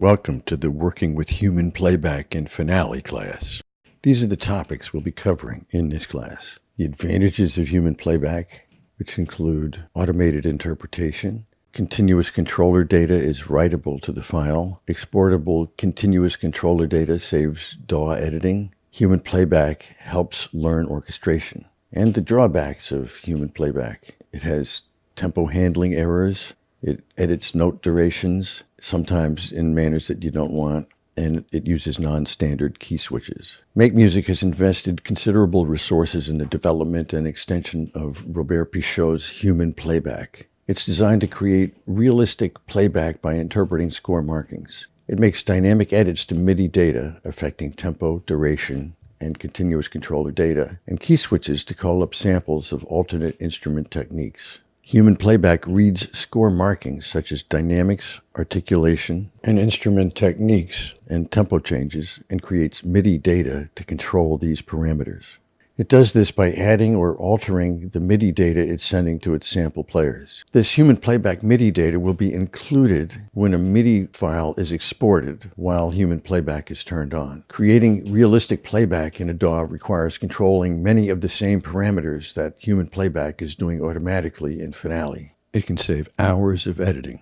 Welcome to the Working with Human Playback and Finale class. These are the topics we'll be covering in this class. The advantages of human playback, which include automated interpretation. Continuous controller data is writable to the file. Exportable continuous controller data saves DAW editing. Human playback helps learn orchestration. And the drawbacks of human playback. It has tempo handling errors. It edits note durations, sometimes in manners that you don't want, and it uses non-standard key switches. Make Music has invested considerable resources in the development and extension of Robert Pichot's human playback. It's designed to create realistic playback by interpreting score markings. It makes dynamic edits to MIDI data affecting tempo, duration, and continuous controller data, and key switches to call up samples of alternate instrument techniques. Human playback reads score markings such as dynamics, articulation, and instrument techniques and tempo changes and creates MIDI data to control these parameters. It does this by adding or altering the MIDI data it's sending to its sample players. This human playback MIDI data will be included when a MIDI file is exported while human playback is turned on. Creating realistic playback in a DAW requires controlling many of the same parameters that human playback is doing automatically in Finale. It can save hours of editing.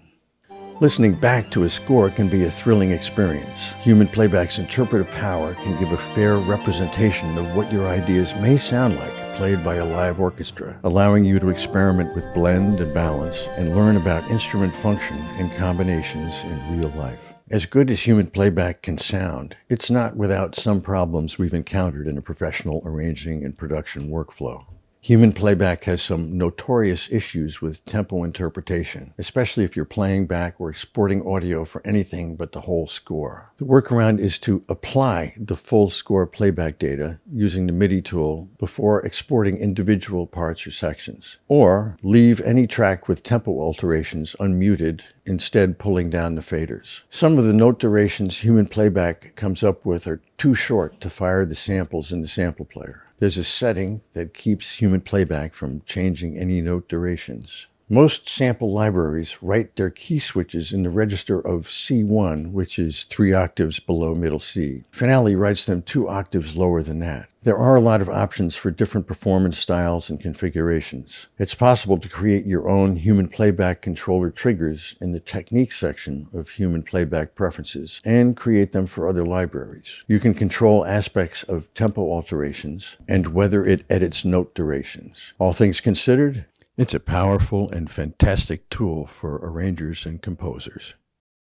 Listening back to a score can be a thrilling experience. Human playback's interpretive power can give a fair representation of what your ideas may sound like played by a live orchestra, allowing you to experiment with blend and balance and learn about instrument function and combinations in real life. As good as human playback can sound, it's not without some problems we've encountered in a professional arranging and production workflow. Human playback has some notorious issues with tempo interpretation, especially if you're playing back or exporting audio for anything but the whole score. The workaround is to apply the full score playback data using the MIDI tool before exporting individual parts or sections, or leave any track with tempo alterations unmuted, instead pulling down the faders. Some of the note durations human playback comes up with are too short to fire the samples in the sample player. There's a setting that keeps human playback from changing any note durations. Most sample libraries write their key switches in the register of C1, which is 3 octaves below middle C. Finale writes them 2 octaves lower than that. There are a lot of options for different performance styles and configurations. It's possible to create your own human playback controller triggers in the technique section of human playback preferences and create them for other libraries. You can control aspects of tempo alterations and whether it edits note durations. All things considered, it's a powerful and fantastic tool for arrangers and composers.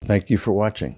Thank you for watching.